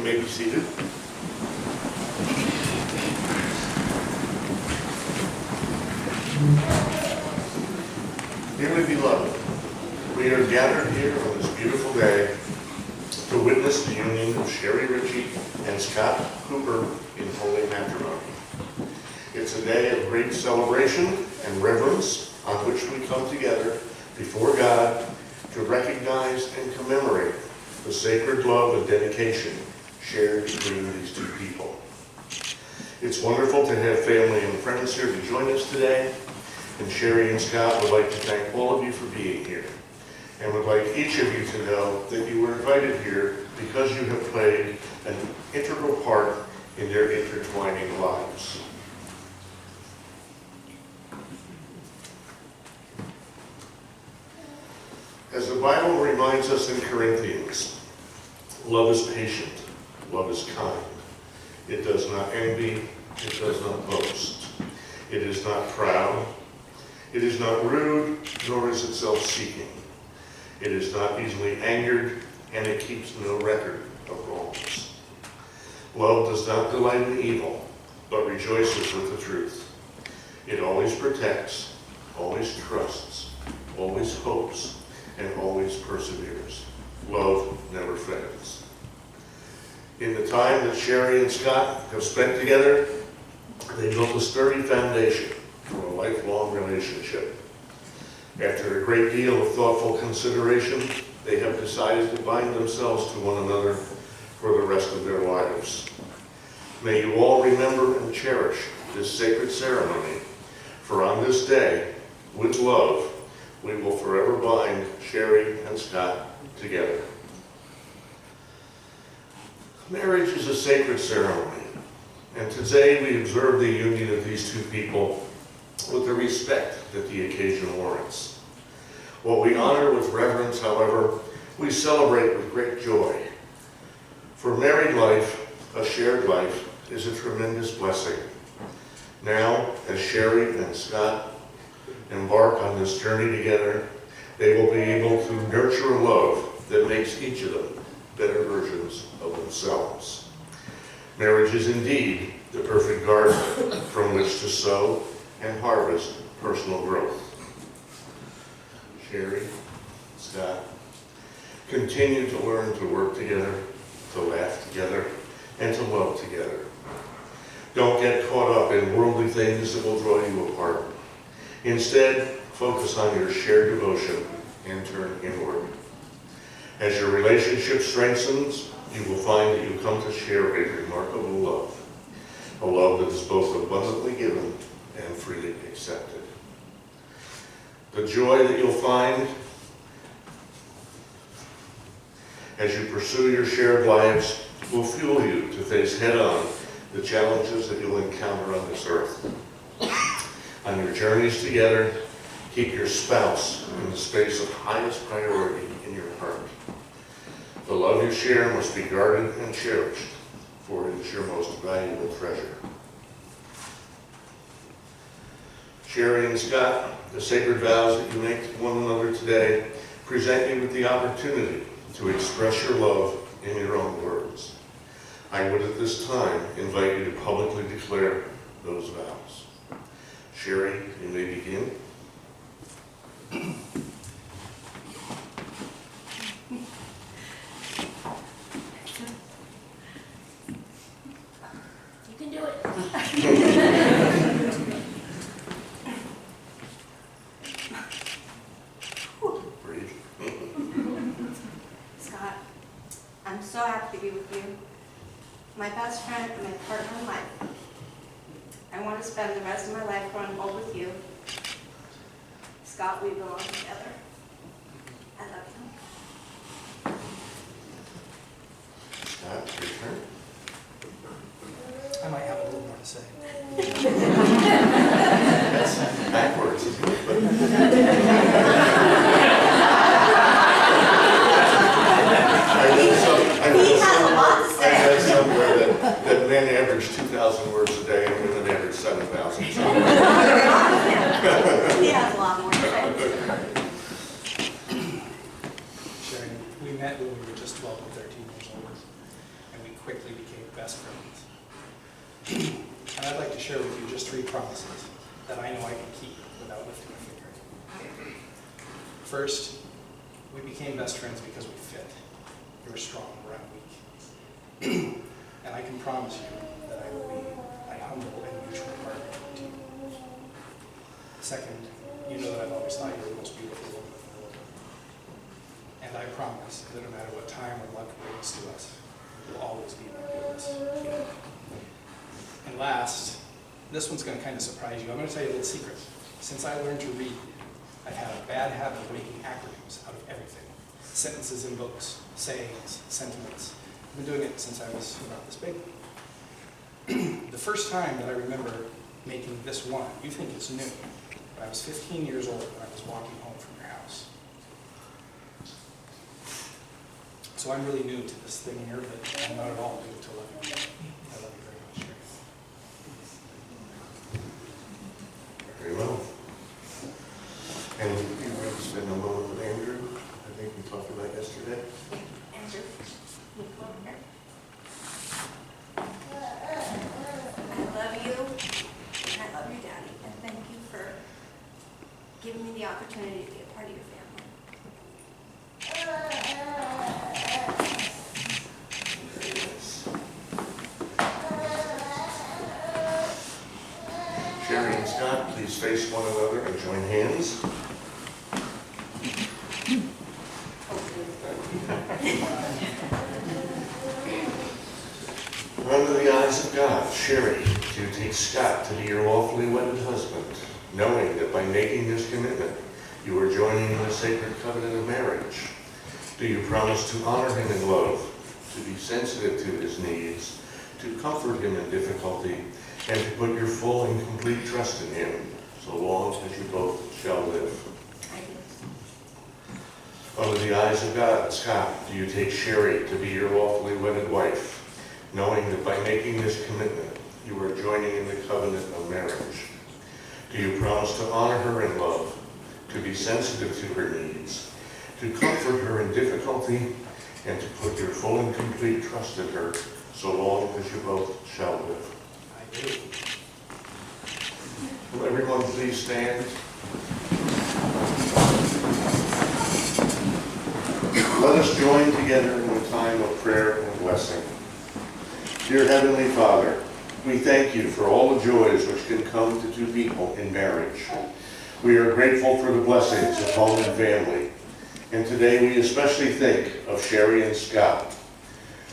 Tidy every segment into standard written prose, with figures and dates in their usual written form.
may be seated. Dearly beloved, we are gathered here on this beautiful day to witness the union of Cheri and Scott Cooper in holy matrimony. It's a day of great celebration and reverence on which we come together before God to recognize and commemorate the sacred love and dedication shared between these two people. It's wonderful to have family and friends here to join us today, and Cheri and Scott would like to thank all of you for being here, and would like each of you to know that you were invited here because you have played an integral part in their intertwining lives. As the Bible reminds us in Corinthians, love is patient, love is kind. It does not envy, it does not boast. It is not proud, it is not rude, nor is it self-seeking. It is not easily angered, and it keeps no record of wrongs. Love does not delight in evil, but rejoices with the truth. It always protects, always trusts, always hopes, and always perseveres. Love never fails. In the time that Cheri and Scott have spent together, they built a sturdy foundation for a lifelong relationship. After a great deal of thoughtful consideration, they have decided to bind themselves to one another for the rest of their lives. May you all remember and cherish this sacred ceremony, for on this day, with love, we will forever bind Cheri and Scott together. Marriage is a sacred ceremony, and today we observe the union of these two people with the respect that the occasion warrants. What we honor with reverence, however, we celebrate with great joy. For married life, a shared life, is a tremendous blessing. Now, as Cheri and Scott embark on this journey together, they will be able to nurture a love that makes each of them better versions of themselves. Marriage is indeed the perfect garden from which to sow and harvest personal growth. Cheri, Scott, continue to learn to work together, to laugh together, and to love together. Don't get caught up in worldly things that will draw you apart. Instead, focus on your shared devotion and turn inward. As your relationship strengthens, you will find that you come to share a remarkable love, a love that is both abundantly given and freely accepted. The joy that you'll find as you pursue your shared lives will fuel you to face head-on the challenges that you'll encounter on this earth. On your journeys together, keep your spouse in the space of highest priority in your heart. The love you share must be guarded and cherished, for it is your most valuable treasure. Cheri and Scott, the sacred vows that you make to one another today present you with the opportunity to express your love in your own words. I would at this time invite you to publicly declare those vows. Cheri, you may begin. You can do it. Breathe. Scott, I'm so happy to be with you. My best friend and my partner in life. I want to spend the rest of my life growing old with you. Scott, we belong together. I love you. Scott, your turn. I might have a little more to say. That's backwards, isn't it? But He has a lot to say. I read somewhere that men average 2,000 words a day and women average 7,000. He has a lot more to say. Cheri, we met when we were just 12 and 13 years old. and we quickly became best friends. And I'd like to share with you just 3 promises that I know I can keep without lifting a finger. First, we became best friends because we fit. You were strong, where I'm weak. And I can promise you that I will be a humble and mutual partner to you. Second, you know that I've always thought you were the most beautiful woman in the world. And I promise that no matter what time or luck brings to us, you'll always be my goodness. And last, this one's going to kind of surprise you. I'm going to tell you a little secret. Since I learned to read, I've had a bad habit of making acronyms out of everything. Sentences in books, sayings, sentiments. I've been doing it since I was about this big. The first time that I remember making this one, you think it's new, but I was 15 years old when I was walking home from your house. So I'm really new to this thing here, but I'm not at all new to loving you. I love you very much, Cheri. Very well. And you want to spend a moment with Andrew? I think we talked about yesterday. Andrew, you come over here. I love you, and I love your daddy, and thank you for giving me the opportunity to be a part of your family. Cheri and Scott, please face one another and join hands. Under the eyes of God, Cheri, do you take Scott to be your lawfully wedded husband, knowing that by making this commitment, you are joining in the sacred covenant of marriage? Do you promise to honor him in love, to be sensitive to his needs, to comfort him in difficulty, and to put your full and complete trust in him, so long as you both shall live? I do. Under the eyes of God, Scott, do you take Cheri to be your lawfully wedded wife, knowing that by making this commitment, you are joining in the covenant of marriage? Do you promise to honor her in love, to be sensitive to her needs, to comfort her in difficulty, and to put your full and complete trust in her, so long as you both shall live? I do. Will everyone please stand? Let us join together in a time of prayer and blessing. Dear Heavenly Father, we thank you for all the joys which can come to 2 people in marriage. We are grateful for the blessings of home and family. And today we especially think of Cheri and Scott.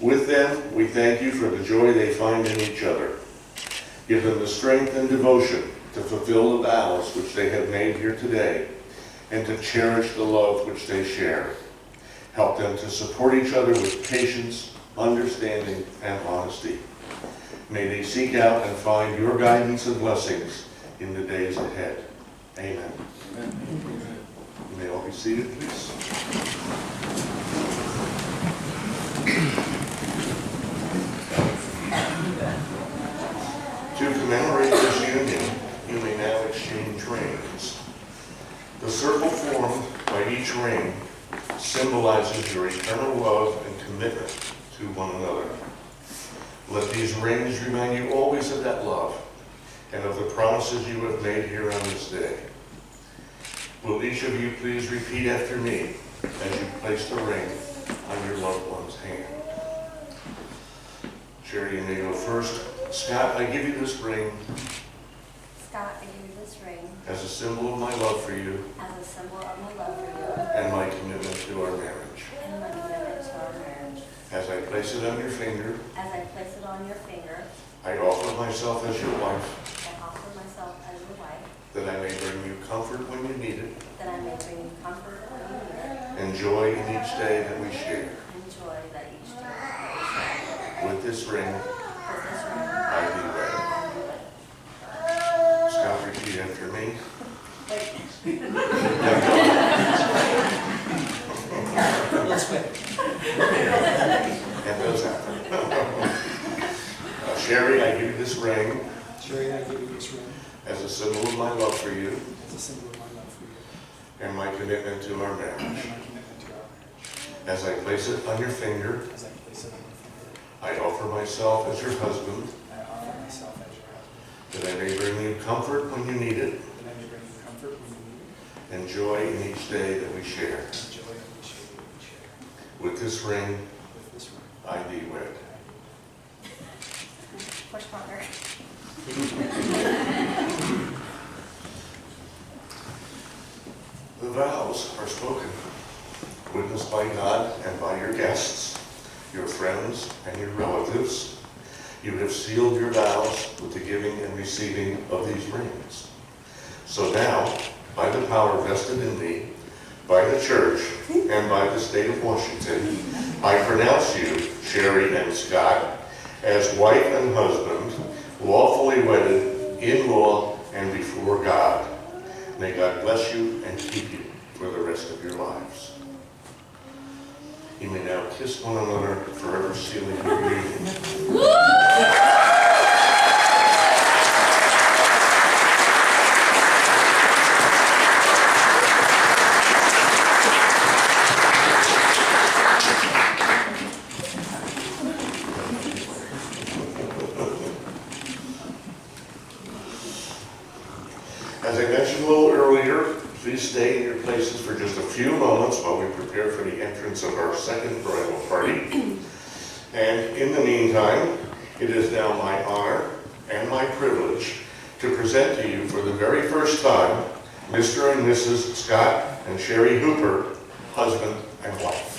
With them, we thank you for the joy they find in each other. Give them the strength and devotion to fulfill the vows which they have made here today, and to cherish the love which they share. Help them to support each other with patience, understanding, and honesty. May they seek out and find your guidance and blessings in the days ahead. Amen. Amen. You may all be seated, please. To commemorate this union, you may now exchange rings. The circle formed by each ring symbolizes your eternal love and commitment to one another. Let these rings remind you always of that love and of the promises you have made here on this day. Will each of you please repeat after me as you place the ring on your loved one's hand? Cheri, you may go first. Scott, I give you this ring Scott, I give you this ring as a symbol of my love for you as a symbol of my love for you and my commitment to our marriage. and my commitment to our marriage. As I place it on your finger, As I place it on your finger, I offer myself as your wife, I offer myself as your wife, that I may bring you comfort when you need it, that I may bring you comfort when you need it, and joy in each day that we share. and joy that each day that we share. With this ring, With this ring, I do wed. I do it. Scott, repeat after me. Let's wait. And those happen. Cheri, I give you this ring Cheri, I give you this ring as a symbol of my love for you as a symbol of my love for you and my commitment to our and marriage. my commitment to our marriage. As I place it on your finger, As I place it on your finger, I offer myself as your husband, I offer myself as your husband, that I may bring you comfort when you need it, that I may bring you comfort when you need it, and joy in each day that we share. and joy in each day that we share. With this ring, With this ring, I thee wed. Push harder. The vows are spoken, witnessed by God and by your guests, your friends and your relatives. You have sealed your vows with the giving and receiving of these rings. So now, by the power vested in me, by the church, and by the state of Washington, I pronounce you, Cheri and Scott, as wife and husband, lawfully wedded in law and before God. May God bless you and keep you for the rest of your lives. You may now kiss one another, forever sealing your union. As I mentioned a little earlier, please stay in your places for just a few moments while we prepare for the entrance of our second bridal party. And in the meantime, it is now my honor and my privilege to present to you for the very first time Mr. and Mrs. Scott and Cheri Hooper, husband and wife.